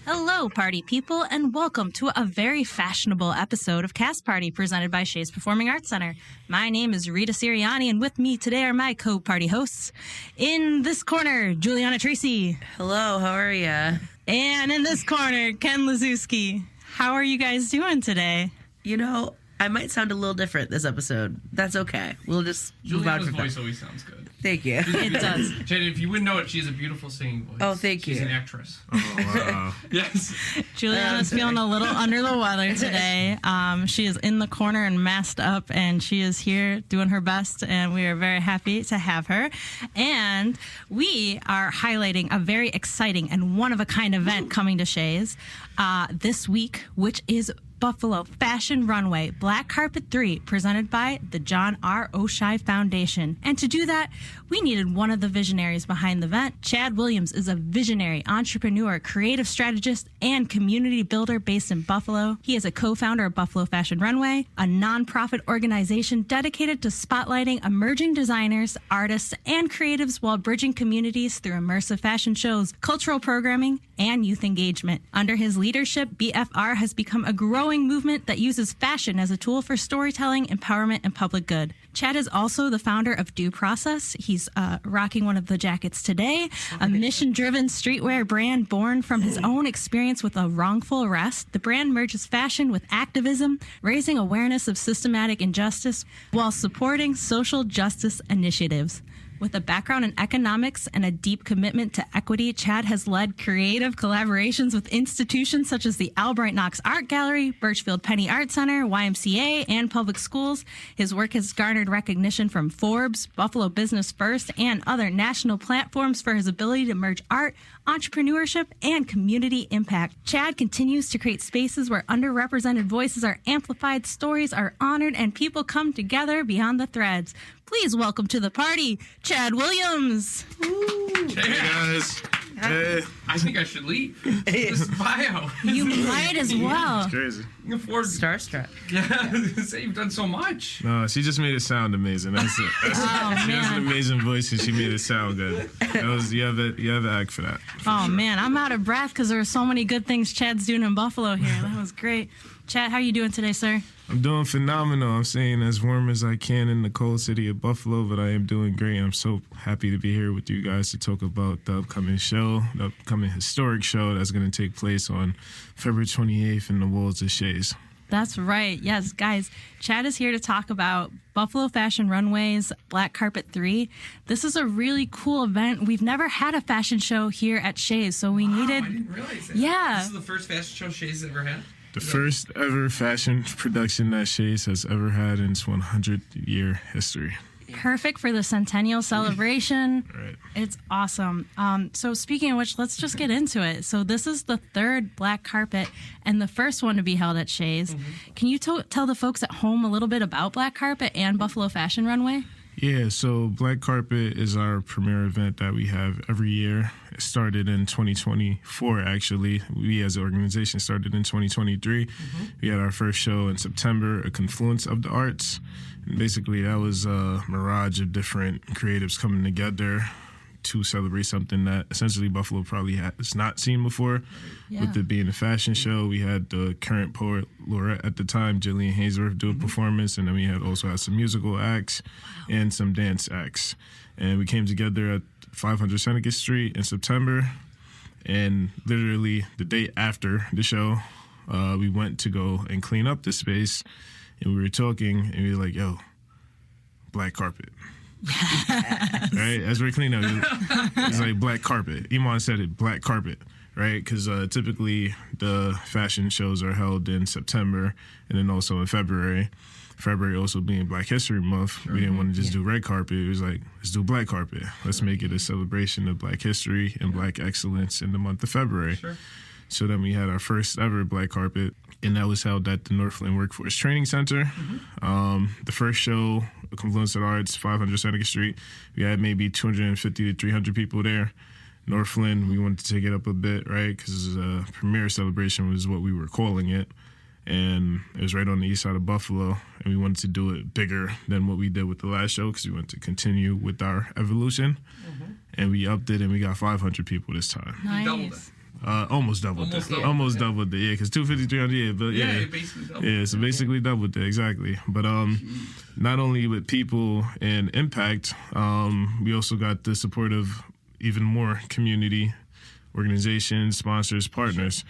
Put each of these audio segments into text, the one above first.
Hello, party people, and welcome to a very fashionable episode of Cast Party presented by Shea's Performing Arts Center. My name is Rita Sirianni, and with me today are my co-party hosts. In this corner, Juliana Tracy. Hello, how are ya? And in this corner, Ken Lazewski. How are you guys doing today? You know, I might sound a little different this episode. That's okay. We'll just move on Juliana's from voice that. always sounds good. Thank you. It does. Jada, if you wouldn't know it, she has a beautiful singing voice. Oh, thank you. She's an actress. Oh, wow. Yes. Juliana's feeling a little under the weather today. She is in the corner and masked up, and she is here doing her best, and we are very happy to have her. And we are highlighting a very exciting and one-of-a-kind event coming to Shea's this week, which is Buffalo Fashion Runway Black Carpet 3, presented by the John R. O'Shea Foundation. And to do that, we needed one of the visionaries behind the event. Chad Williams is a visionary, entrepreneur, creative strategist, and community builder based in Buffalo. He is a co-founder of Buffalo Fashion Runway, a nonprofit organization dedicated to spotlighting emerging designers, artists, and creatives while bridging communities through immersive fashion shows, cultural programming, and youth engagement. Under his leadership, BFR has become a growing movement that uses fashion as a tool for storytelling, empowerment, and public good. Chad is also the founder of Due Process. He's rocking one of the jackets today, a mission-driven streetwear brand born from his own experience with a wrongful arrest. The brand merges fashion with activism, raising awareness of systematic injustice while supporting social justice initiatives. With a background in economics and a deep commitment to equity, Chad has led creative collaborations with institutions such as the Albright Knox Art Gallery, Birchfield Penny Art Center, YMCA, and public schools. His work has garnered recognition from Forbes, Buffalo Business First, and other national platforms for his ability to merge art, entrepreneurship, and community impact. Chad continues to create spaces where underrepresented voices are amplified, stories are honored, and people come together beyond the threads. Please welcome to the party, Chad Williams. Hey, guys. Hey. I think I should leave. This bio. You might as well. It's crazy. Afford Starstruck. Yeah, say you've done so much. No, she just made it sound amazing. That's it. She has an amazing voice, and she made it sound good. You have an act for that. Oh, man, I'm out of breath because there are so many good things Chad's doing in Buffalo here. That was great. Chad, how are you doing today, sir? I'm doing phenomenal. I'm staying as warm as I can in the cold city of Buffalo, but I am doing great. I'm so happy to be here with you guys to talk about the upcoming show, the upcoming historic show that's going to take place on February 28th in the walls of Shea's. That's right. Yes, guys, Chad is here to talk about Buffalo Fashion Runway's Black Carpet 3. This is a really cool event. We've never had a fashion show here at Shea's, so we needed... I didn't realize that. Yeah. This is the first fashion show Shea's ever had? The first ever fashion production that Shea's has ever had in its 100-year history. Perfect for the centennial celebration. Right. It's awesome. So speaking of which, let's just get into it. So this is the third black carpet and the first one to be held at Shea's. Mm-hmm. Can you tell the folks at home a little bit about Black Carpet and Buffalo Fashion Runway? Yeah, so Black Carpet is our premier event that we have every year. It started in 2024, actually. We as an organization started in 2023. Mm-hmm. We had our first show in September, A Confluence of the Arts. And basically, that was a mirage of different creatives coming together to celebrate something that essentially Buffalo probably has not seen before. Yeah. With it being a fashion show, we had the current poet laureate at the time, Jillian Hayesworth, do a performance, and then we also had some musical acts and some dance acts. And we came together at 500 Seneca Street in September, and literally the day after the show, we went to go and clean up the space, and we were talking, and we were like, yo, black carpet. Yes. Right? As we're cleaning up, it's like black carpet. Iman said it, black carpet, right? Because typically the fashion shows are held in September and then also in February. February also being Black History Month, we didn't want to just do red carpet. It was like, let's do black carpet. Let's make it a celebration of Black history and Black excellence in the month of February. Sure. So then we had our first ever black carpet, and that was held at the Northland Workforce Training Center. Mm-hmm. The first show, A Confluence of the Arts, 500 Seneca Street, we had maybe 250 to 300 people there. Northland, we wanted to take it up a bit, right? Because a premiere celebration was what we were calling it. And it was right on the east side of Buffalo, and we wanted to do it bigger than what we did with the last show because we wanted to continue with our evolution. Mm-hmm. And we upped it, and we got 500 people this time. Nice. Almost doubled Almost doubled it. Yeah, because 253 on the year, but Yeah, it basically doubled. Yeah, so basically doubled it, exactly. But not only with people and impact, we also got the support of even more community organizations, sponsors, partners.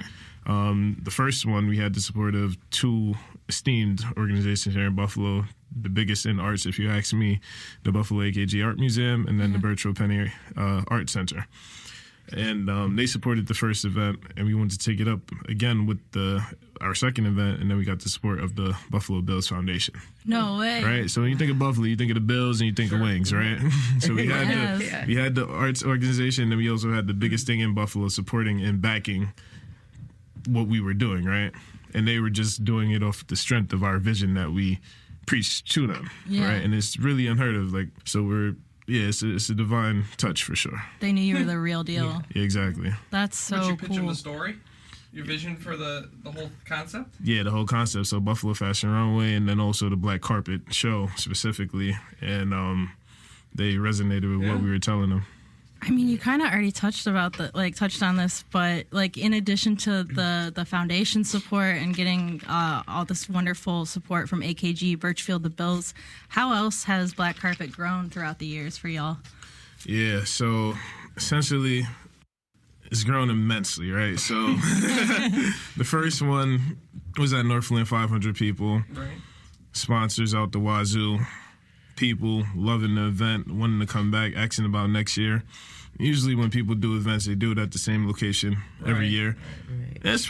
The first one, we had the support of two esteemed organizations here in Buffalo, the biggest in arts, if you ask me, the Buffalo AKG Art Museum and then the Bertram Penny Art Center. And they supported the first event, and we wanted to take it up again with our second event, and then we got the support of the Buffalo Bills Foundation. No way. Right? So when you think of Buffalo, you think of the Bills and you think of wings, right? So we had the arts organization, and we also had the biggest thing in Buffalo supporting and backing what we were doing, right? And they were just doing it off the strength of our vision that we preached to them, right? And it's really unheard of. Like, so it's a divine touch for sure. They knew you were the real deal. Yeah, exactly. That's so Would you cool. pitch them the story? Your vision for the whole concept? Yeah, the whole concept. So Buffalo Fashion Runway, and then also the Black Carpet show specifically, and they resonated with what we were telling them. I mean, you kind of already touched on this, but like in addition to the foundation support and getting all this wonderful support from AKG, Birchfield, the Bills, how else has Black Carpet grown throughout the years for y'all? Yeah, so essentially, it's grown immensely, right? So the first one was at Northland, 500 people, Right. sponsors out the wazoo, people loving the event, wanting to come back, asking about next year. Usually when people do events, they do it at the same location every year. Right. It's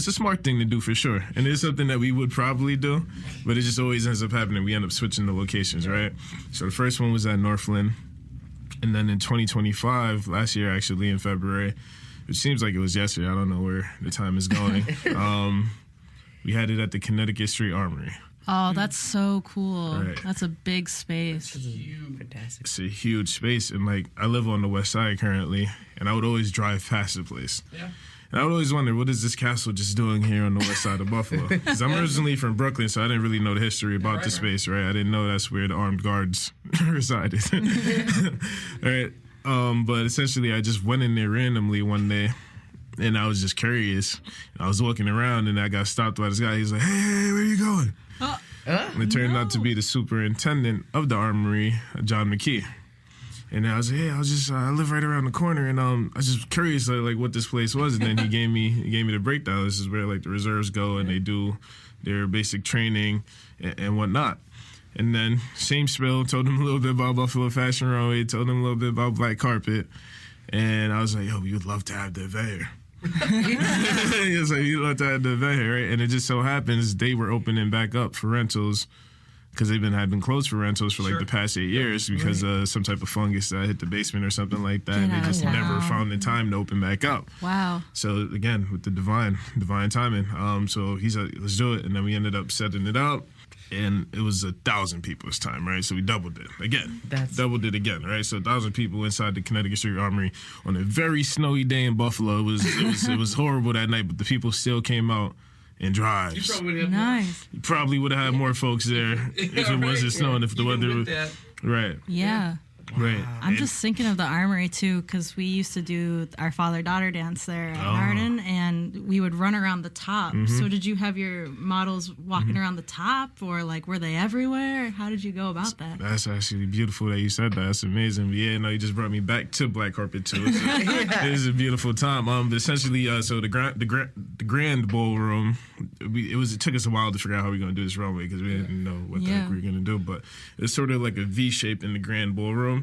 a smart thing to do for sure. And it's something that we would probably do, but it just always ends up happening. We end up switching the locations, right? So the first one was at Northland. And then in 2025, last year actually in February, it seems like it was yesterday. I don't know where the time is going. We had it at the Connecticut Street Armory. Oh, that's so cool. Right. That's a big space. Fantastic. It's a huge space, and like I live on the west side currently, and I would always drive past the place. Yeah. And I would always wonder, what is this castle just doing here on the west side of Buffalo? Because I'm originally from Brooklyn, so I didn't really know the history about the space, right? I didn't know that's where the armed guards resided. Right? But essentially, I just went in there randomly one day, and I was just curious. I was walking around, and I got stopped by this guy. He's like, hey, where are you going? And it turned out to be the superintendent of the armory, John McKee. And I was like, hey, I live right around the corner, and I was just curious like what this place was. And then he gave me the breakdown. This is where like the reserves go, and they do their basic training and whatnot. And then same spill, told him a little bit about Buffalo Fashion Runway, told him a little bit about Black Carpet, and I was like, yo, we would love to have the event here. He was like, you'd love to have the event here, right? And it just so happens they were opening back up for rentals, because they've been closed for rentals for like the past 8 years because some type of fungus that hit the basement or something like that. And they just never found the time to open back up. Wow. So again, with the divine timing. So he's like, let's do it. And then we ended up setting it up, and it was 1,000 people this time, right? So we doubled it again. Doubled it again, right? So 1,000 people inside the Connecticut Street Armory on a very snowy day in Buffalo. It was horrible that night, but the people still came out in drives. You probably would have Nice. You probably would have had more folks there if it wasn't snowing, if the weather was right. Yeah. Right. I'm just thinking of the armory too, because we used to do our father-daughter dance there at Arden, and we would run around the top. So did you have your models walking around the top, or like were they everywhere? How did you go about that? That's actually beautiful that you said that. That's amazing. But yeah, no, you just brought me back to Black Carpet too. It was a beautiful time. But essentially, so the grand ballroom, it took us a while to figure out how we were gonna do this runway because we didn't know what the heck we were gonna do. But it's sort of like a V shape in the grand ballroom.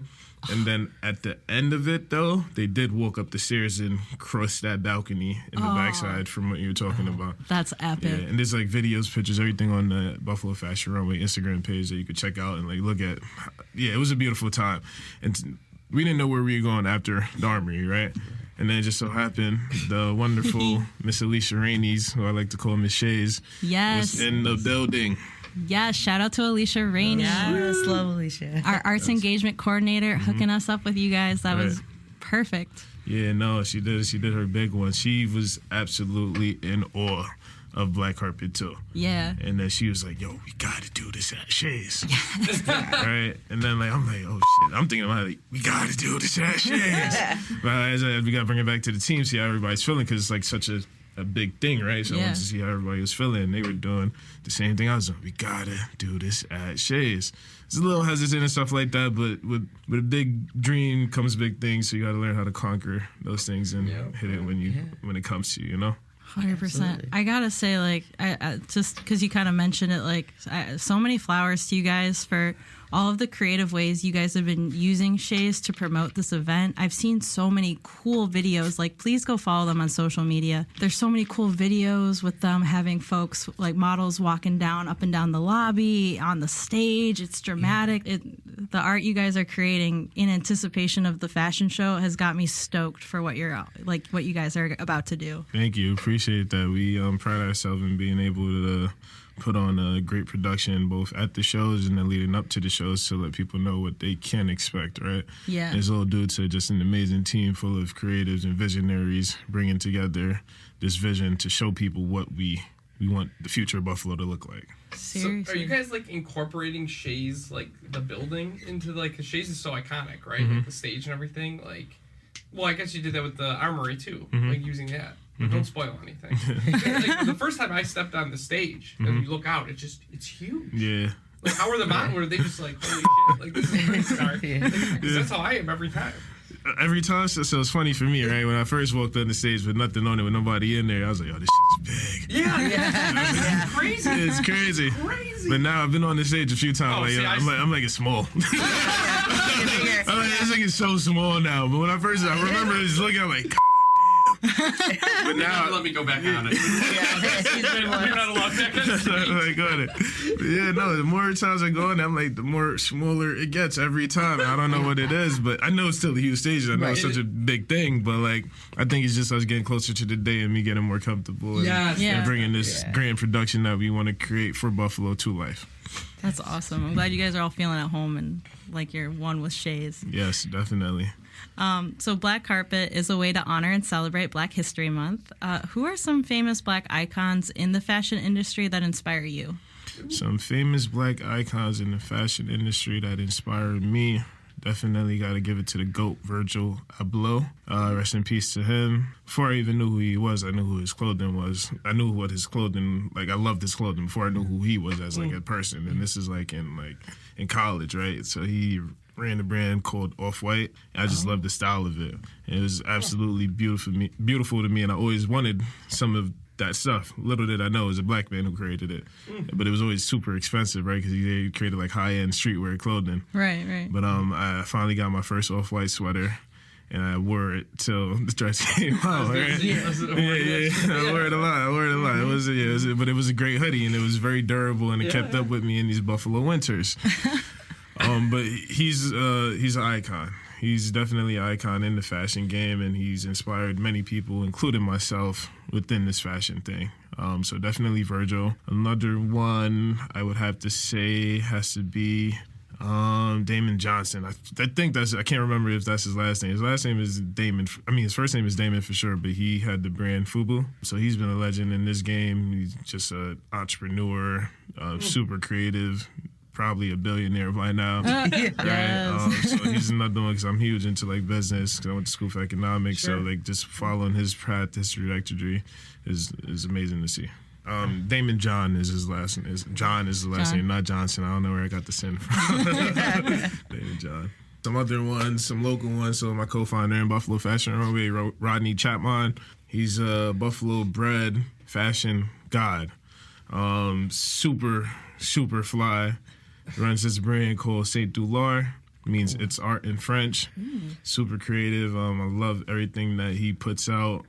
And then at the end of it, though, they did walk up the stairs and cross that balcony in the backside from what you were talking about. That's epic. Yeah, and there's like videos, pictures, everything on the Buffalo Fashion Runway Instagram page that you could check out and like look at. Yeah, it was a beautiful time. And we didn't know where we were going after the armory, right? And then it just so happened the wonderful Miss Alicia Rainey's, who I like to call Miss Shea's, was in the building. Yes, shout out to Alicia Rainey. Yes, love Alicia. Our arts engagement coordinator hooking us up with you guys. That was perfect. Yeah, no, she did her big one. She was absolutely in awe of Black Carpet too. Yeah. And then she was like, yo, we gotta do this at Shea's. Right? And then I'm like, oh shit. I'm thinking about it, like, we gotta do this at Shea's. But as we gotta bring it back to the team, see how everybody's feeling, because it's like such a big thing, right? So I wanted to see how everybody was feeling. And they were doing the same thing I was doing. We gotta do this at Shea's. It's a little hesitant and stuff like that, but with a big dream comes big things. So you gotta learn how to conquer those things and hit it when it comes to you, you know? 100%. I gotta say, like, I just because you kind of mentioned it, like, so many flowers to you guys for all of the creative ways you guys have been using Shea's to promote this event. I've seen so many cool videos. Like, please go follow them on social media. There's so many cool videos with them having folks, like models, walking up and down the lobby, on the stage. It's dramatic. The art you guys are creating in anticipation of the fashion show has got me stoked for what you guys are about to do. Thank you. Appreciate that. We pride ourselves in being able to put on a great production both at the shows and then leading up to the shows to let people know what they can expect, right? Yeah. It's all due to just an amazing team full of creatives and visionaries bringing together this vision to show people what we want the future of Buffalo to look like. Seriously. So are you guys like incorporating Shea's, like the building into like, because Shea's is so iconic, right? Like the stage and everything. Like, well, I guess you did that with the Armory too, like using that. Don't spoil anything. Like, the first time I stepped on the stage and you look out, it's huge. Yeah. Like, how are the mountain? Were they just like, holy shit? Like, this is pretty dark. Like, 'cause that's how I am every time. Every time, so it's funny for me, right? When I first walked on the stage with nothing on it, with nobody in there, I was like, "Oh, this shit's big." Yeah. It's crazy. It's crazy. Crazy. But now I've been on the stage a few times. I'm like, it's small. I'm like, this thing is so small now. But when I remember just looking, I'm like, but now let me go back on it. You're not allowed back like on it. Yeah, no, the more times I go on, I'm like, the more smaller it gets every time. I don't know what it is, but I know it's still a huge stage. I know it's such a big thing, but like, I think it's just us getting closer to the day and me getting more comfortable and bringing this grand production that we want to create for Buffalo to life. That's awesome. I'm glad you guys are all feeling at home and like you're one with Shea's. Yes, definitely. So Black Carpet is a way to honor and celebrate Black History Month. Who are some famous Black icons in the fashion industry that inspire you? Some famous Black icons in the fashion industry that inspired me. Definitely got to give it to the GOAT, Virgil Abloh. Rest in peace to him. Before I even knew who he was, I knew who his clothing was. I knew what his clothing, like, I loved his clothing before I knew who he was as, like, a person. And this is, like, in college, right? So he ran a brand called Off-White. I just loved the style of it. And it was absolutely beautiful to me, and I always wanted some of that stuff. Little did I know it was a Black man who created it. But it was always super expensive, right? Because he created like high-end streetwear clothing. Right. But I finally got my first Off-White sweater, and I wore it till the dress came out. Right? I wore it a lot. But it was a great hoodie, and it was very durable, and it kept up with me in these Buffalo winters. But he's an icon. He's definitely an icon in the fashion game, and he's inspired many people, including myself, within this fashion thing. So definitely Virgil. Another one I would have to say has to be Damon Johnson. I think I can't remember if that's his last name. His last name is Damon. I mean, his first name is Damon for sure, but he had the brand FUBU. So he's been a legend in this game. He's just an entrepreneur, super creative, probably a billionaire by now. Right? So he's another one because I'm huge into like business because I went to school for economics. Sure. So like just following his path, his trajectory is amazing to see. Damon John is his last name. John is his last name, not Johnson. I don't know where I got the sin from. Damon John. Some other ones, some local ones. So my co-founder in Buffalo Fashion Runway, Rodney Chapman. He's a Buffalo bred fashion god. Super fly. Runs this brand called Saint Doulard. Means it's art in French. Super creative. I love everything that he puts out.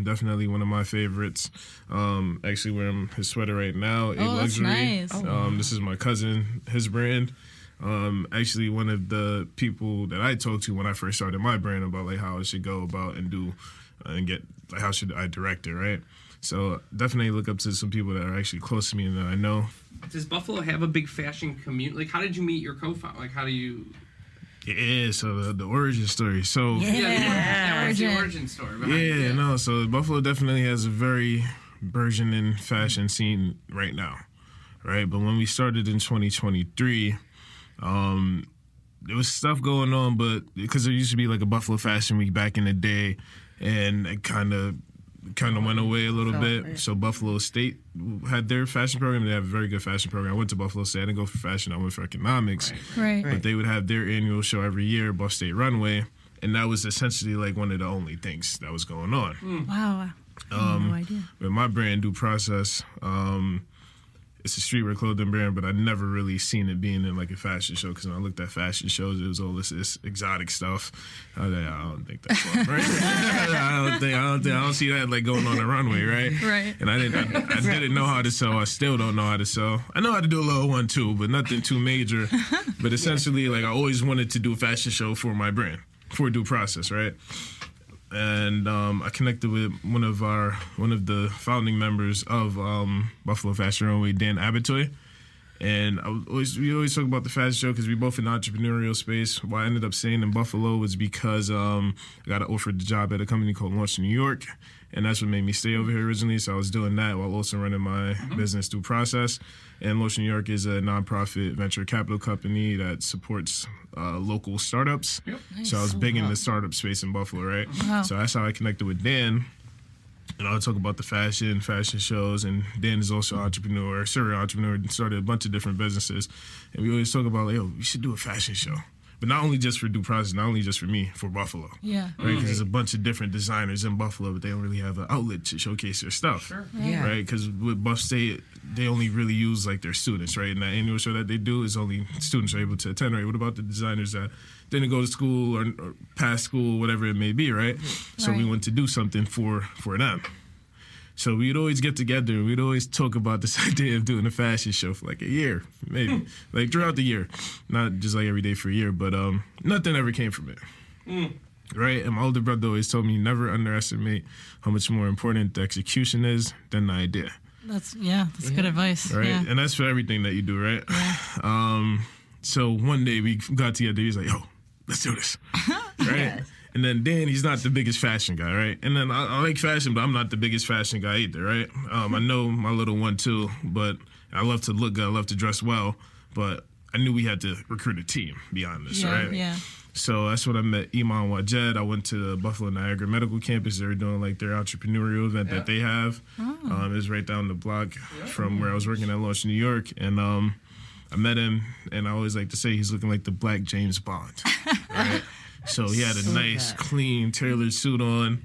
Definitely one of my favorites. Actually wearing his sweater right now. That's nice. This is my cousin, his brand. Actually one of the people that I talked to when I first started my brand about like how I should go about and do and get like how should I direct it, right? So definitely look up to some people that are actually close to me and that I know. Does Buffalo have a big fashion community? Like, how did you meet your co-founder? Like, how do you... Yeah, so the origin story. So the origin story. So Buffalo definitely has a very burgeoning fashion scene right now, right? But when we started in 2023, there was stuff going on, but because there used to be like a Buffalo Fashion Week back in the day, and it kind of went away a little bit. Right. So Buffalo State had their fashion program. They have a very good fashion program. I went to Buffalo State. I didn't go for fashion. I went for economics. Right. But they would have their annual show every year, Buff State Runway, and that was essentially like one of the only things that was going on. Wow. I had no idea. With my brand, Due Process, it's a streetwear clothing brand, but I never really seen it being in like a fashion show, because when I looked at fashion shows, it was all this exotic stuff. I was like, I don't think that's fun, right? I don't see that like going on the runway, right? Right. And I didn't know how to sew. I still don't know how to sew. I know how to do a little 1-2, but nothing too major. But essentially, like, I always wanted to do a fashion show for my brand, for Due Process, right? And I connected with one of the founding members of Buffalo Fashion Runway, Dan Abitoy. And we always talk about the fashion show because we both in the entrepreneurial space. What I ended up staying in Buffalo was because I got offered the job at a company called Launch New York, and that's what made me stay over here originally. So I was doing that while also running my business Due Process. And Launch New York is a nonprofit venture capital company that supports local startups. Yep. Nice. So I was big in the startup space in Buffalo, right? Wow. So that's how I connected with Dan. And I'll talk about the fashion shows. And Dan is also an serial entrepreneur, and started a bunch of different businesses. And we always talk about, like, yo, we should do a fashion show. But not only just for Due Process, not only just for me, for Buffalo. Yeah. Right? Because there's a bunch of different designers in Buffalo, but they don't really have an outlet to showcase their stuff. Sure. Yeah. Right? Because with Buff State, they only really use like their students, right? And that annual show that they do is only students are able to attend, right? What about the designers that didn't go to school or past school, whatever it may be, right? So we went to do something for them. So we'd always get together and we'd always talk about this idea of doing a fashion show for like a year, maybe, like throughout the year. Not just like every day for a year, but nothing ever came from it. Right? And my older brother always told me never underestimate how much more important the execution is than the idea. That's good advice. Right? Yeah. And that's for everything that you do, right? Yeah. So one day we got together, he's like, yo, let's do this. Right? Yes. And then Dan, he's not the biggest fashion guy, right? And then I like fashion, but I'm not the biggest fashion guy either, right? I know my little 1-2, but I love to look good, I love to dress well, but I knew we had to recruit a team beyond this, right? Yeah. So that's when I met Iman Wajed. I went to the Buffalo Niagara Medical Campus. They were doing like their entrepreneurial event that they have. It was right down the block from where I was working at Launch New York. And I met him, and I always like to say he's looking like the Black James Bond, right? So he had a nice, clean, tailored suit on,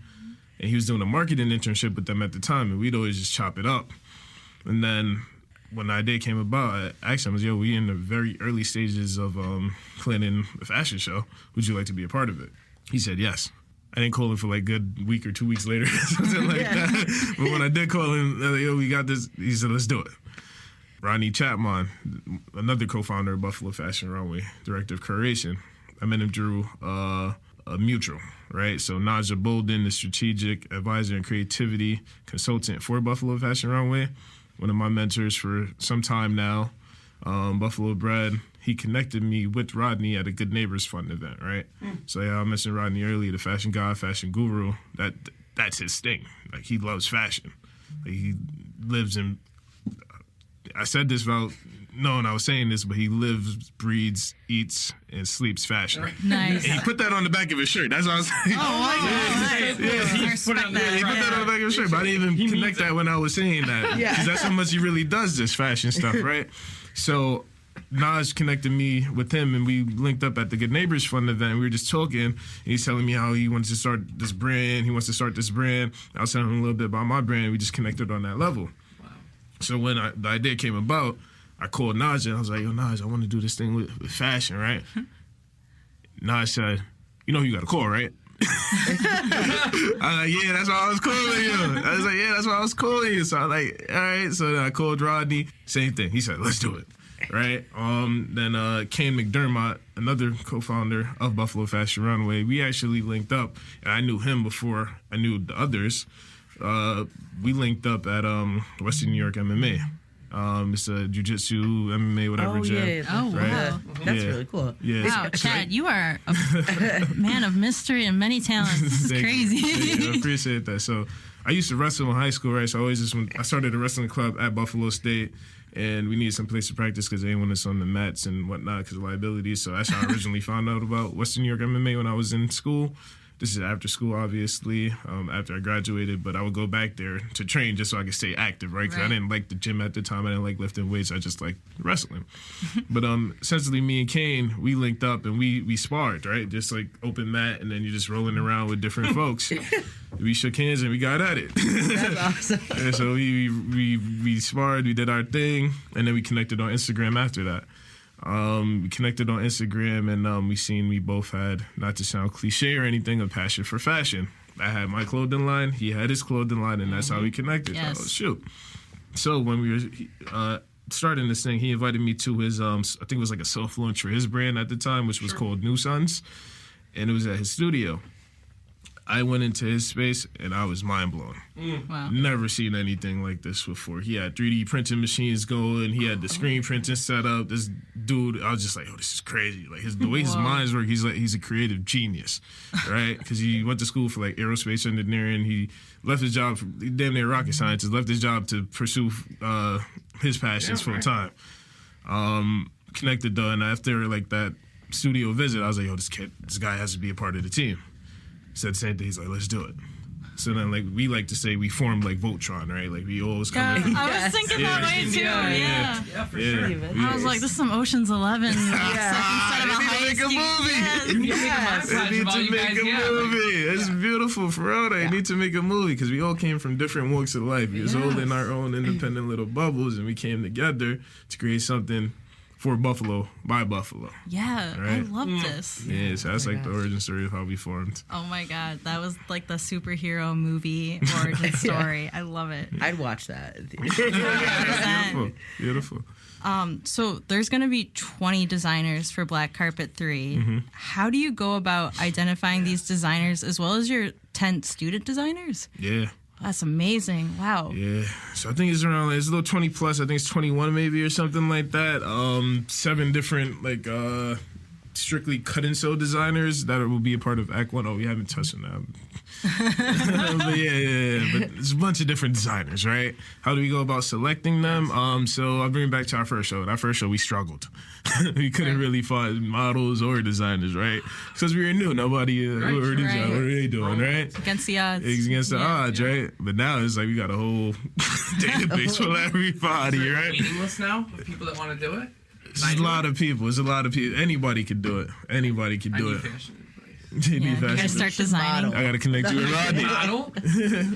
and he was doing a marketing internship with them at the time, and we'd always just chop it up. And then when the idea came about, I asked him, yo, we in the very early stages of planning a fashion show. Would you like to be a part of it? He said yes. I didn't call him for like a good week or 2 weeks later, something like that. But when I did call him, like, yo, we got this, he said, let's do it. Ronnie Chapman, another co-founder of Buffalo Fashion Runway, director of curation, I met him through a mutual, right? So Naja Bolden, the strategic advisor and creativity consultant for Buffalo Fashion Runway, one of my mentors for some time now, Buffalo bred. He connected me with Rodney at a Good Neighbors Fund event, right? So yeah, I mentioned Rodney earlier, the fashion guy, fashion guru. That's his thing. Like, he loves fashion. Like, he lives in. I said this without knowing I was saying this, but he lives, breathes, eats, and sleeps fashion. Nice. And he put that on the back of his shirt. That's what I was saying. Oh my God. Yeah, he put that on the back of his shirt. But I didn't even connect that when I was saying that. Because that's how much he really does this fashion stuff, right? So Nas connected me with him, and we linked up at the Good Neighbors Fund event. We were just talking, and he's telling me how he wants to start this brand. He wants to start this brand. I was telling him a little bit about my brand. We just connected on that level. Wow. So when the idea came about, I called Naj and I was like, yo, Naj, I want to do this thing with fashion, right? Naj said, you know who you got to call, right? I was like, yeah, that's why I was calling you. I was like, yeah, that's why I was calling you. So I was like, all right. So then I called Rodney. Same thing. He said, let's do it. Right? Then Kane McDermott, another co-founder of Buffalo Fashion Runway, we actually linked up. And I knew him before I knew the others. We linked up at Western New York MMA. It's a jiu-jitsu, MMA, whatever gym. Oh, right? Wow. That's really cool. Yeah. Wow, Chad, you are a man of mystery and many talents. This is crazy. I appreciate that. So I used to wrestle in high school, right? So I always just I started a wrestling club at Buffalo State, and we needed some place to practice because they didn't want us on the mats and whatnot because of liabilities. So that's how I originally found out about Western New York MMA when I was in school. This is after school, obviously, after I graduated, but I would go back there to train just so I could stay active, right? Because I didn't like the gym at the time. I didn't like lifting weights. I just liked wrestling. But essentially, me and Kane, we linked up and we sparred, right? Just like open mat, and then you're just rolling around with different folks. We shook hands and we got at it. That's awesome. And so we sparred, we did our thing, and then we connected on Instagram after that. We connected on Instagram, and we both had, not to sound cliche or anything, a passion for fashion. I had my clothing line, he had his clothing line, and that's how we connected. Yes. So, shoot. So when we were starting this thing, he invited me to his, I think it was like a self launch for his brand at the time, which was called New Sons, and it was at his studio. I went into his space and I was mind blown. Wow. Never seen anything like this before. He had 3D printing machines going. He had the screen printing set up. This dude, I was just like, oh, this is crazy. Like the way his minds work, he's a creative genius, right? Because he went to school for like aerospace engineering. He left his job, damn near rocket scientist, left his job to pursue his passions full time. Connected though, and after like that studio visit, I was like, yo, this guy has to be a part of the team. Said the same thing. He's like, let's do it. So then, like, we like to say we formed like Voltron, right? Like, we always come in. I was thinking that way too. Yeah, for sure. I was like, this is some Ocean's 11 stuff instead of a They need to make a movie. They need to make a movie. It's beautiful, for real. They need to make a movie because we all came from different walks of life. We was all in our own independent little bubbles, and we came together to create something for Buffalo, by Buffalo. Yeah, Right? I love this. Yeah, so that's like the origin story of how we formed. Oh my God, that was like the superhero movie origin story. I love it. I'd watch that. 100%. Beautiful. So there's going to be 20 designers for Black Carpet 3. How do you go about identifying these designers as well as your 10 student designers? Yeah. That's amazing. Wow. Yeah. So I think it's around, it's a little 20 plus. I think it's 21 maybe or something like that. 7 different, like, strictly cut and sew designers that will be a part of Act 1. Oh, we haven't touched on that. But yeah. But it's a bunch of different designers, right? How do we go about selecting them? So I'll bring it back to our first show. That first show, we struggled. We couldn't really find models or designers, right? Because we were new. Nobody, what are they doing, right? Against the odds. It's against the odds, right? But now it's like we got a whole database for everybody, right? Waiting list now of people that want to do it. It's a lot of people. Anybody can do it. Anybody can do it. Fashion You need You gotta fashion. start designing. I gotta connect you with Rodney. model.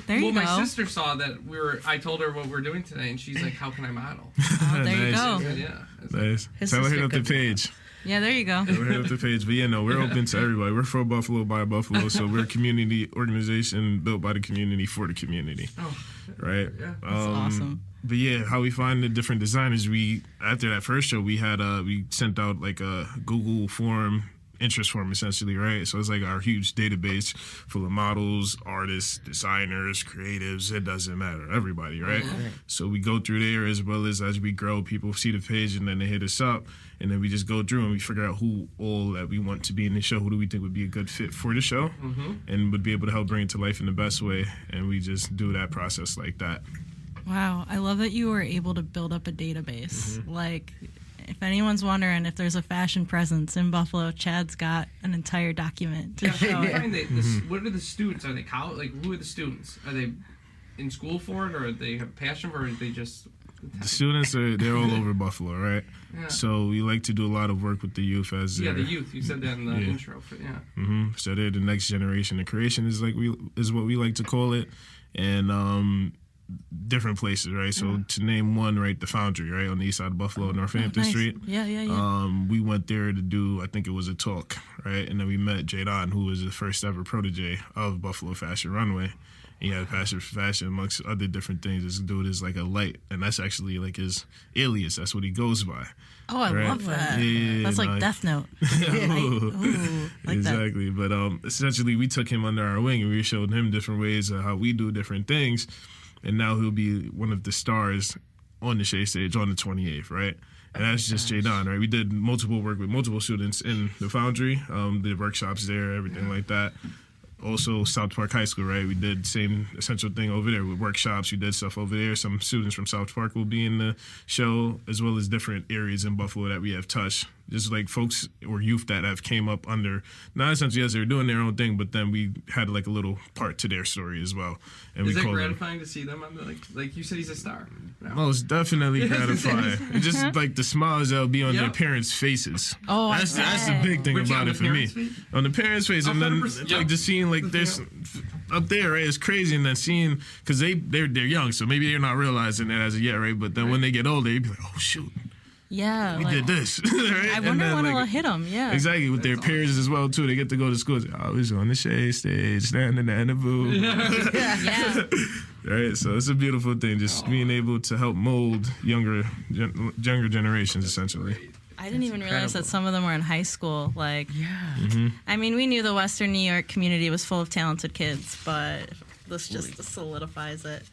There you Well, my go. sister saw that I told her what we're doing today, and she's like, "How can I model?" Oh, there you Nice. go. Yeah. Nice. His Tell her sister hit up the could- page. Yeah, there you go. Tell her hit up the page. But yeah, no, we're open to everybody. We're for Buffalo, by Buffalo, so we're a community organization built by the community for the community. Oh, Right? Yeah. That's awesome. But yeah, how we find the different designers, after that first show, we sent out like a Google form, interest form essentially, right? So it's like our huge database full of models, artists, designers, creatives, it doesn't matter, everybody, right? So we go through there as well as we grow, people see the page and then they hit us up, and then we just go through and we figure out who all that we want to be in the show, who do we think would be a good fit for the show, and would be able to help bring it to life in the best way, and we just do that process like that. Wow, I love that you were able to build up a database. Like, if anyone's wondering if there's a fashion presence in Buffalo, Chad's got an entire document to show it. What are the students? Are they college? Like, who are the students? Are they in school for it, or they have passion for it, or are they just... The students they're all over Buffalo, right? Yeah. So we like to do a lot of work with the youth as Yeah, the youth. You said that in the intro. So they're the next generation. The creation is is what we like to call it, and different places, right? So to name one, right, the Foundry, right, on the east side of Buffalo, Northampton Nice. Street. Yeah. We went there to do, I think it was a talk, right? And then we met Jadon, who was the first ever protege of Buffalo Fashion Runway. He had a passion for fashion amongst other different things. This dude is like a light, and that's actually like his alias. That's what he goes by. Oh, I Right. love that. Yeah, That's like no, Death Note. Ooh. Like Exactly. But essentially, we took him under our wing, and we showed him different ways of how we do different things. And now he'll be one of the stars on the Shea stage on the 28th, right? And that's just Jadon, right? We did multiple work with multiple students in the Foundry, did workshops there, everything like that. also South Park High School, right? We did same essential thing over there with workshops. We did stuff over there. Some students from South Park will be in the show, as well as different areas in Buffalo that we have touched. Just like folks or youth that have came up under, not essentially as they were doing their own thing, but then we had like a little part to their story as well. And Is we it call gratifying to see them on the, like you said, he's a star? No. Most definitely gratifying. And just like the smiles that'll be on their parents' faces. Oh, that's the big thing Which, about on it the for me. parents' face? On the parents' face, and then 100%. like just seeing like this up there, right? It's crazy, and then seeing because they're young, so maybe they're not realizing that as a yet, right? But then when they get older, they be like, oh shoot, Yeah. we like, did this. Right? I And wonder then, when like, it'll hit them. Yeah. Exactly, with their peers as well too. They get to go to school. It's like, oh, he's on the Shea stage, standing at the booth. Yeah. Right, so it's a beautiful thing, just being able to help mold younger generations, essentially. I didn't even realize that some of them were in high school. Like, Yeah. I mean, we knew the Western New York community was full of talented kids, but this just solidifies it.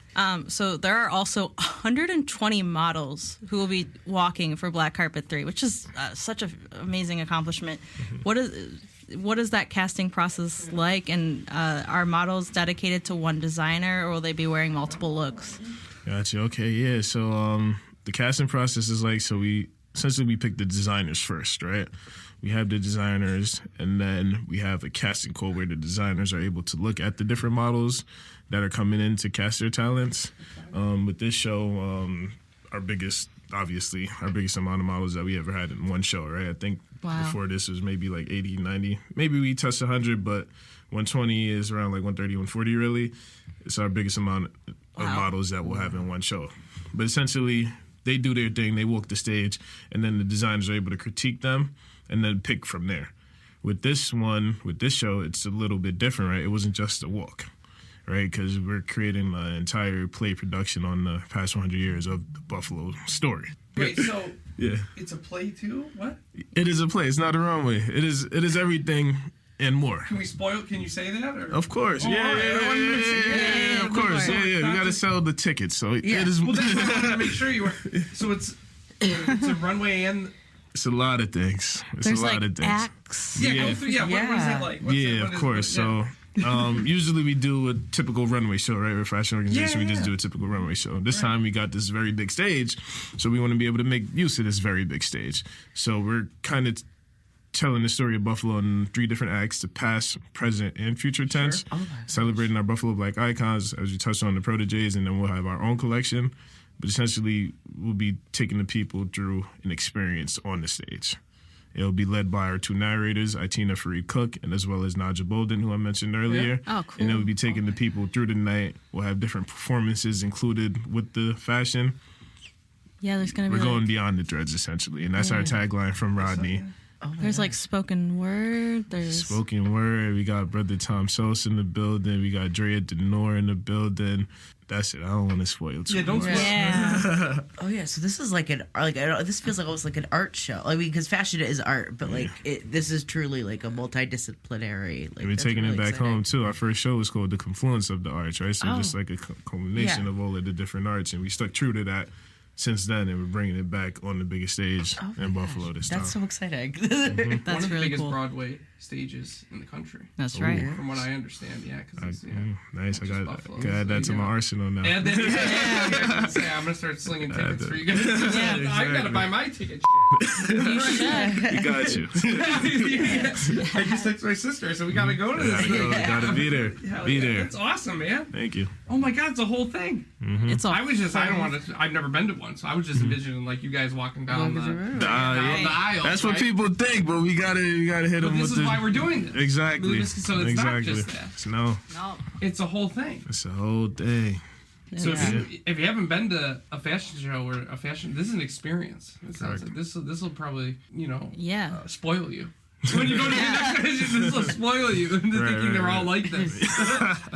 So there are also 120 models who will be walking for Black Carpet 3, which is such an amazing accomplishment. What is that casting process like? And are models dedicated to one designer, or will they be wearing multiple looks? Gotcha. Okay, yeah. So the casting process is like, so we pick the designers first, right? We have the designers, and then we have a casting call where the designers are able to look at the different models that are coming in to cast their talents. With this show, our biggest amount of models that we ever had in one show, right? I think before this was maybe like 80, 90. Maybe we touched 100, but 120 is around like 130, 140 really. It's our biggest amount of models that we'll have in one show. But essentially, they do their thing, they walk the stage, and then the designers are able to critique them and then pick from there. With this show, it's a little bit different, right? It wasn't just a walk, right? Because we're creating an entire play production on the past 100 years of the Buffalo story. Wait, so Yeah, it's a play too? What? it is a play. It's not a runway. It is everything and more. Can we spoil? Can you say that? Or? Of course, Oh, all right. I wanted to say- yeah, of course, yeah. We got to sell the tickets, so it is. Well, that's what I wanted to make sure you were. So it's a runway and It's a lot of things. It's There's a lot like of things. acts. yeah. Yeah. Go through, yeah. What is that like? What's Yeah, that, what of is- course. yeah. So usually we do a typical runway show, right? We're a fashion organization. Yeah, We just yeah. do a typical runway show. This time we got this very big stage, so we want to be able to make use of this very big stage. So we're kind of telling the story of Buffalo in 3 different acts, the past, present, and future tense, celebrating our Buffalo Black icons, as you touched on, the proteges, and then we'll have our own collection. But essentially, we'll be taking the people through an experience on the stage. It'll be led by our 2 narrators, Itina Fareed Cook, and as well as Naja Bolden, who I mentioned earlier. Oh, cool. And then we'll be taking the people through the night. We'll have different performances included with the fashion. Yeah, there's going to We're be going beyond the dreads, essentially. And that's our tagline from Rodney. there's like spoken word. There's Spoken word. We got Brother Tom Sosa in the building. We got Drea Denore in the building. That's it. I don't want to spoil too Yeah, don't much. spoil. yeah. Oh yeah, so this is like this feels like almost like an art show. I mean, because fashion is art, but like this is truly like a multidisciplinary. Like, And we're that's taking really it back exciting. home too. Our first show was called The Confluence of the Arts, right? So Oh. just like a culmination Yeah. of all of the different arts, and we stuck true to that since then, and we're bringing it back on the biggest stage Oh my in gosh, Buffalo this That's time. so exciting. One That's of the really biggest cool. Broadway stages in the country, That's right. from what I understand. Yeah, because Nice. I Just got Buffalo. to add that to my Yeah. arsenal now. And then I'm gonna start slinging tickets for you guys. Yeah, I gotta exactly. buy my ticket. You should. We got you. I just texted my sister, so we gotta go to this thing. Gotta be there. Hell Be yeah, there. That's awesome, man. Thank you. Oh my god, it's a whole thing. It's all. I don't want to. I've never been to one, so I was just envisioning like you guys walking down the aisle. That's what right? people think, but we gotta hit But them this with is the why we're doing this. exactly. So it's not just that. No, No. It's a whole thing. it's a whole thing. So Yeah. if you haven't been to a fashion show or this is an experience. It sounds Correct. like this will probably Yeah. Spoil you. When you go to the next fashion, this will spoil you into thinking they're all like this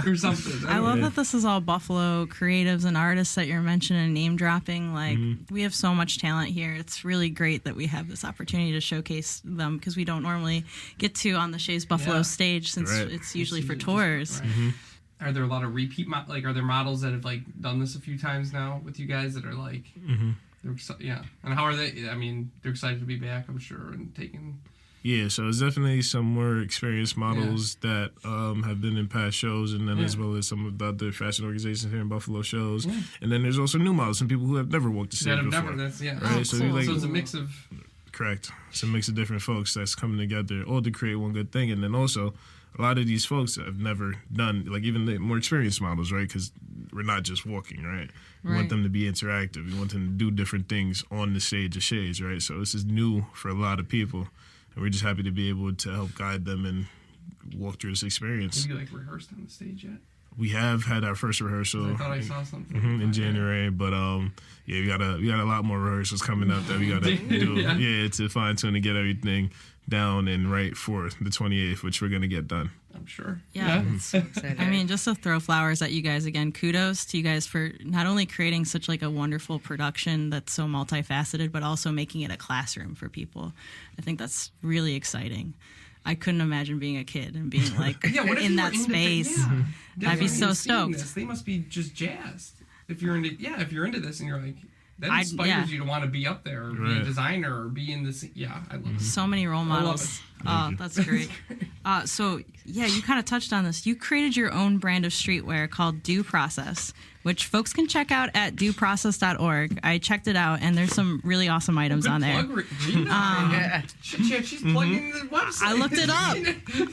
or something. I love that this is all Buffalo creatives and artists that you're mentioning and name dropping. Like, we have so much talent here. It's really great that we have this opportunity to showcase them because we don't normally get to on the Shea's Buffalo Yeah. stage since Right. it's usually for just- tours. right. Are there a lot of repeat are there models that have like done this a few times now with you guys that are like they're yeah, and how are they? I mean, they're excited to be back, I'm sure, and taking Yeah, so it's definitely some more experienced models that have been in past shows, and then as well as some of the other fashion organizations here in Buffalo shows. Yeah. And then there's also new models, some people who have never walked the stage before. Right? Oh, so, cool. so it's a mix of... Correct. It's a mix of different folks that's coming together all to create one good thing. And then also, a lot of these folks have never done, like even the more experienced models, right? Because we're not just walking, right? We want them to be interactive. We want them to do different things on the stage of Shea's, right? So this is new for a lot of people. And we're just happy to be able to help guide them and walk through this experience. Have you like rehearsed on the stage yet? We have had our first rehearsal. I thought I saw something in January, but we got a lot more rehearsals coming up that we got to do. To fine tune and get everything down and right for the 28th, which we're gonna get done. I'm sure. Yeah. It's so exciting. I mean, just to throw flowers at you guys again, kudos to you guys for not only creating such like a wonderful production that's so multifaceted, but also making it a classroom for people. I think that's really exciting. I couldn't imagine being a kid and being like in that space. I'd be so stoked. They must be just jazzed. If you're into this and you're like, that inspires you to want to be up there or be a designer or be in this. Yeah, I love it. So many role models. Oh, that's great. So, you kind of touched on this. You created your own brand of streetwear called Due Process, which folks can check out at dueprocess.org. I checked it out, and there's some really awesome items on there. She's plugging the website. I looked it up.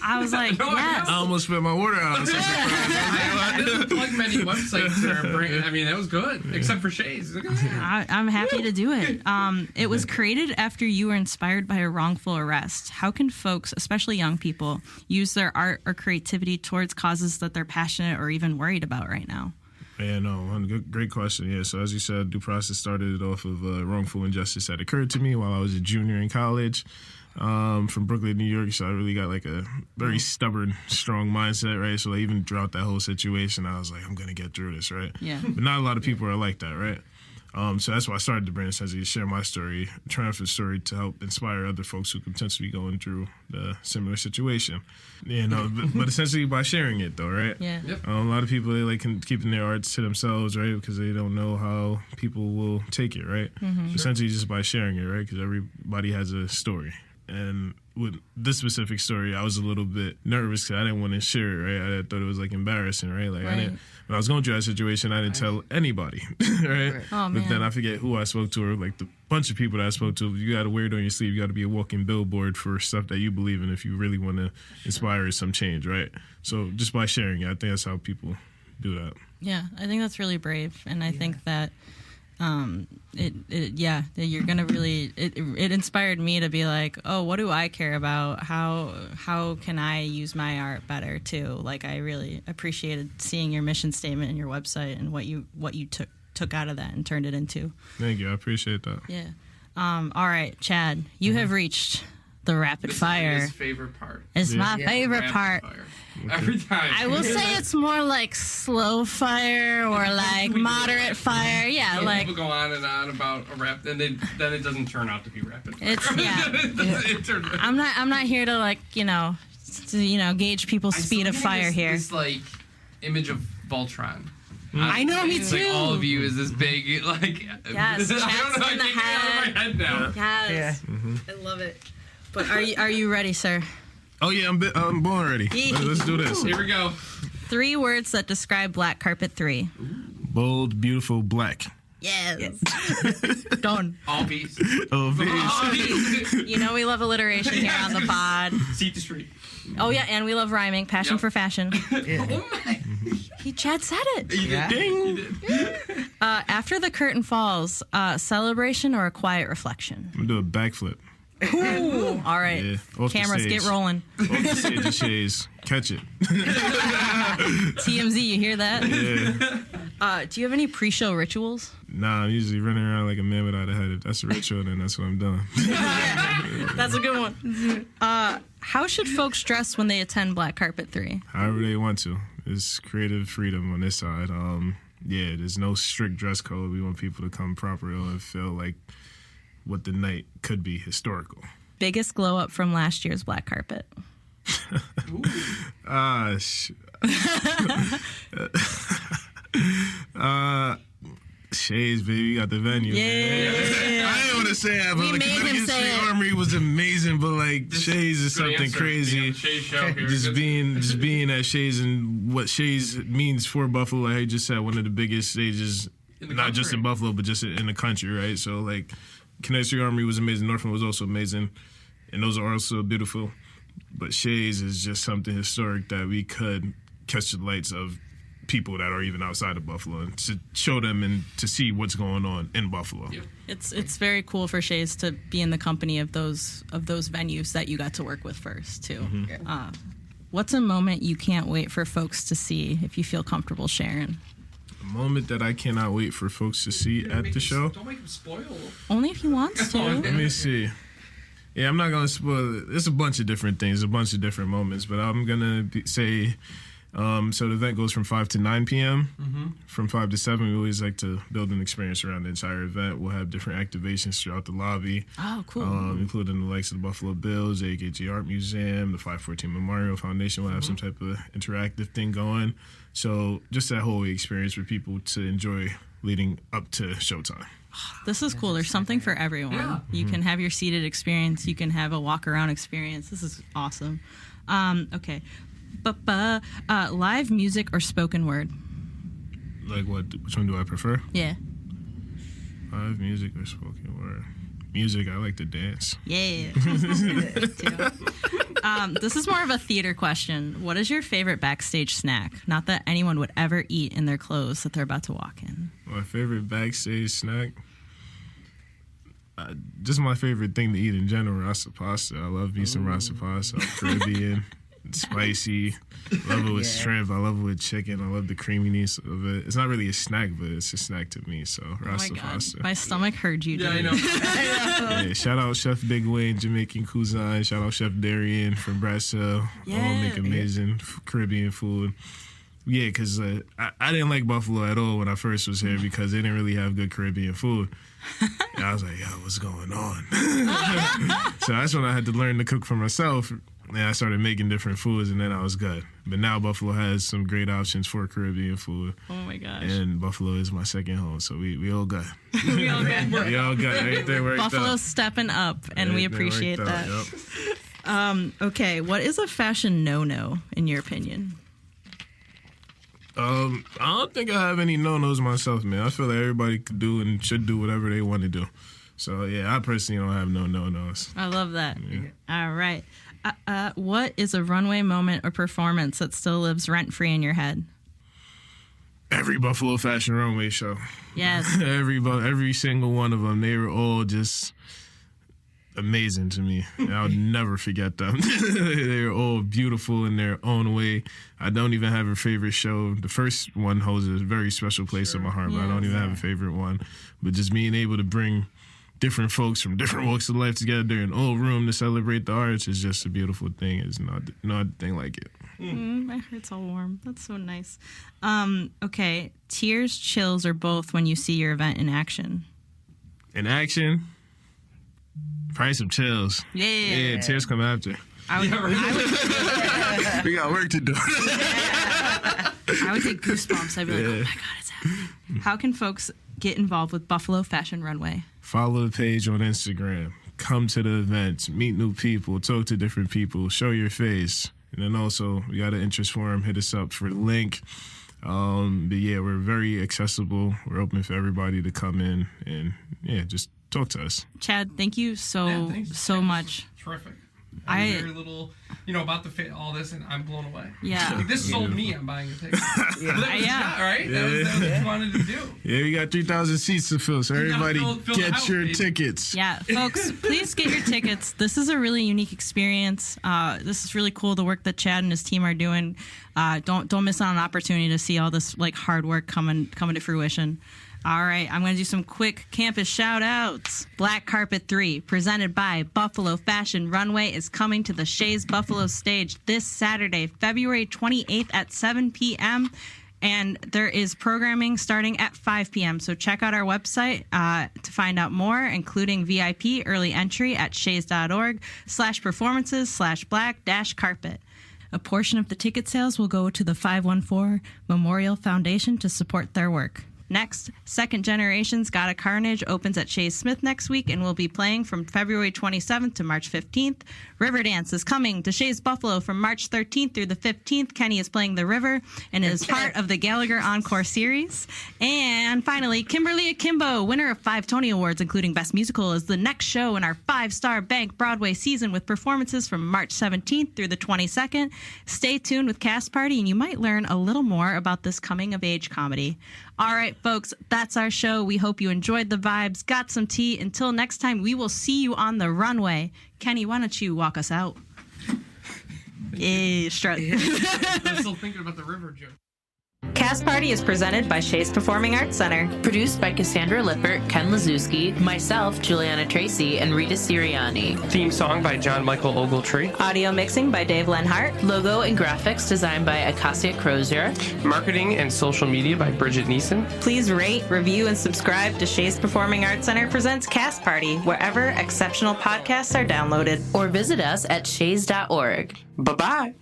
I was like, yes. I almost spit my water out. I didn't plug many websites there. I mean, that was good, except for Shea's. I'm happy to do it. It was created after you were inspired by a wrongful arrest. How can folks, especially young people, use their art or creativity towards causes that they're passionate or even worried about right now? Yeah, no, great question. Yeah, so as you said, Due Process started off of a wrongful injustice that occurred to me while I was a junior in college from Brooklyn, New York. So I really got like a very stubborn, strong mindset, right? So like, even throughout that whole situation, I was like, I'm going to get through this, right? Yeah. But not a lot of people are like that, right? So that's why I started the brand, essentially, to share my story, a triumphant story, to help inspire other folks who could potentially be going through the similar situation. You know, but essentially by sharing it, though, right? Yeah. Yep. A lot of people, they like keeping their arts to themselves, right? Because they don't know how people will take it, right? Mm-hmm. Essentially just by sharing it, right? Because everybody has a story. And with this specific story, I was a little bit nervous because I didn't want to share it, right? I thought it was like embarrassing, right? Like when I was going through that situation, I didn't tell anybody, right? Oh, man. But then I forget who I spoke to, or like the bunch of people that I spoke to. You got to wear it on your sleeve. You got to be a walking billboard for stuff that you believe in if you really want to inspire some change, right? So just by sharing it, I think that's how people do that. Yeah, I think that's really brave, and I think that you're gonna really it inspired me to be like, oh, what do I care about? How can I use my art better too? Like, I really appreciated seeing your mission statement and your website and what you took out of that and turned it into. Thank you, I appreciate that. Yeah. All right, Chad, you have reached the rapid fire. His favorite part. It's my favorite part. Fire. Every time. I will say it's more like slow fire or like moderate fire. Yeah, Some like people go on and on about a rap, and then it doesn't turn out to be rapid fire. It's I'm not here to gauge people's speed of fire here. This like image of Voltron. I know, me it's too. Like all of you is this big like. Yes, I don't know. in the I can't get it out of my head now. Yes, I love it. But are you ready, sir? Oh yeah, I'm born ready. Let's do this. Here we go. 3 words that describe Black Carpet 3. Bold, beautiful, black. Yes. Done. All peace. Oh, peace. You know we love alliteration here on the pod. Seat the street. Oh yeah, and we love rhyming. Passion for fashion. Yeah. Oh my. Chad said it. Yeah. Ding. After the curtain falls, celebration or a quiet reflection? I'm gonna do a backflip. Ooh. All right. Yeah, off the Cameras, stage. get rolling. Off the stage of Shea's. Catch it. TMZ, you hear that? Yeah. Do you have any pre-show rituals? Nah, I'm usually running around like a man without a head. If that's a ritual, then that's what I'm doing. That's a good one. How should folks dress when they attend Black Carpet 3? However they want to. It's creative freedom on this side. There's no strict dress code. We want people to come properly and feel like what the night could be historical. Biggest glow up from last year's Black Carpet? Shea's, baby, you got the venue. Yeah. Man. I didn't want to say that, but We like, made him Industry say it. Armory was amazing, but like Shea's is Good something answer. crazy. Yeah, Shea show here. Just Good. being at Shea's and what Shea's means for Buffalo, like I just said, one of the biggest stages, In the not just country. in Buffalo, but just in the country, right? So like, Industry Armory was amazing. Northland was also amazing, and those are also beautiful. But Shea's is just something historic that we could catch the lights of people that are even outside of Buffalo and to show them and to see what's going on in Buffalo. Yeah. It's very cool for Shea's to be in the company of those venues that you got to work with first too. What's a moment you can't wait for folks to see if you feel comfortable sharing? A moment that I cannot wait for folks to see at the show. Don't make him spoil. Only if he wants to. Let me see. Yeah, I'm not gonna spoil it. There's a bunch of different things, a bunch of different moments, but I'm gonna say. So the event goes from 5 to 9 p.m. From 5 to 7, we always like to build an experience around the entire event. We'll have different activations throughout the lobby, Oh, cool. including the likes of the Buffalo Bills, the AKG Art Museum, the 514 Memorial Foundation. We'll have some type of interactive thing going. So just that whole experience for people to enjoy leading up to showtime. This is cool. There's something for everyone. Yeah. You can have your seated experience. You can have a walk around experience. This is awesome. Okay. Live music or spoken word? Like what? Which one do I prefer? Yeah. Live music or spoken word? Music, I like to dance. Yeah. Me too. This is more of a theater question. What is your favorite backstage snack? Not that anyone would ever eat in their clothes that they're about to walk in. My favorite backstage snack? Just my favorite thing to eat in general, rasta pasta. I love me some rasta pasta. I'm Caribbean. It's spicy. Love it with shrimp. I love it with chicken. I love the creaminess of it. It's not really a snack, but it's a snack to me. So Oh my rasta God. pasta. My stomach heard you, dude. Yeah, I know. Yeah, shout out Chef Big Wayne, Jamaican Cuisine. Shout out Chef Darian from Brassel. All Yeah. make amazing Caribbean food. Yeah, because I didn't like Buffalo at all when I first was here because they didn't really have good Caribbean food. And I was like, yo, what's going on? So that's when I had to learn to cook for myself. And I started making different foods, and then I was good. But now Buffalo has some great options for Caribbean food. Oh my gosh. And Buffalo is my second home, so we all good. We all good. We all good. Everything worked out. Buffalo's stepping up, and we Everything appreciate worked out, that. yep. Okay, what is a fashion no-no, in your opinion? I don't think I have any no-nos myself, man. I feel like everybody could do and should do whatever they want to do. So, yeah, I personally don't have no no-nos. I love that. All right. What is a runway moment or performance that still lives rent-free in your head? Every Buffalo Fashion Runway show. Yes. Every single one of them. They were all just amazing to me. And I'll never forget them. They were all beautiful in their own way. I don't even have a favorite show. The first one holds a very special place in my heart, but I don't even have a favorite one. But just being able to bring different folks from different walks of life together in all room to celebrate the arts is just a beautiful thing. It's not a thing like it. My heart's all warm. That's so nice. Okay, tears, chills, or both when you see your event in action? In action, probably some chills. Yeah, tears come after. I would We got work to do. I would take goosebumps. I'd be like, oh my God, it's happening. How can folks get involved with Buffalo Fashion Runway? Follow the page on Instagram. Come to the events. Meet new people. Talk to different people. Show your face. And then also, we got an interest forum. Hit us up for the link. But yeah, we're very accessible. We're open for everybody to come in and just talk to us. Chad, thank you so much. Terrific. I very little, about all this, and I'm blown away. Yeah. Like, this sold me on buying a ticket. Yeah. Right? That was what you wanted to do. Yeah, we got 3,000 seats to fill, so everybody fill the get house, your baby. tickets. Yeah, folks, please get your tickets. This is a really unique experience. This is really cool, the work that Chad and his team are doing. Don't miss out on an opportunity to see all this hard work coming to fruition. All right, I'm going to do some quick campus shout-outs. Black Carpet 3, presented by Buffalo Fashion Runway, is coming to the Shea's Buffalo stage this Saturday, February 28th at 7 p.m., and there is programming starting at 5 p.m., so check out our website to find out more, including VIP early entry at shays.org/performances/black-carpet. A portion of the ticket sales will go to the 514 Memorial Foundation to support their work. Next, Second Generation's God of Carnage opens at Shea Smith next week and will be playing from February 27th to March 15th. Riverdance is coming to Shea's Buffalo from March 13th through the 15th. Kenny is playing the River and is part of the Gallagher Encore series. And finally, Kimberly Akimbo, winner of 5 Tony Awards, including Best Musical, is the next show in our 5-star Bank Broadway season with performances from March 17th through the 22nd. Stay tuned with Cast Party and you might learn a little more about this coming-of-age comedy. All right, folks, that's our show. We hope you enjoyed the vibes, got some tea. Until next time, we will see you on the runway. Kenny, why don't you walk us out? Strut. I'm still thinking about the river joke. Cast Party is presented by Shea's Performing Arts Center. Produced by Cassandra Lippert, Ken Lazewski, myself, Juliana Tracy, and Rita Sirianni. Theme song by John Michael Ogletree. Audio mixing by Dave Lenhart. Logo and graphics designed by Acacia Crozier. Marketing and social media by Bridget Neeson. Please rate, review, and subscribe to Shea's Performing Arts Center presents Cast Party, wherever exceptional podcasts are downloaded. Or visit us at shays.org. Bye-bye.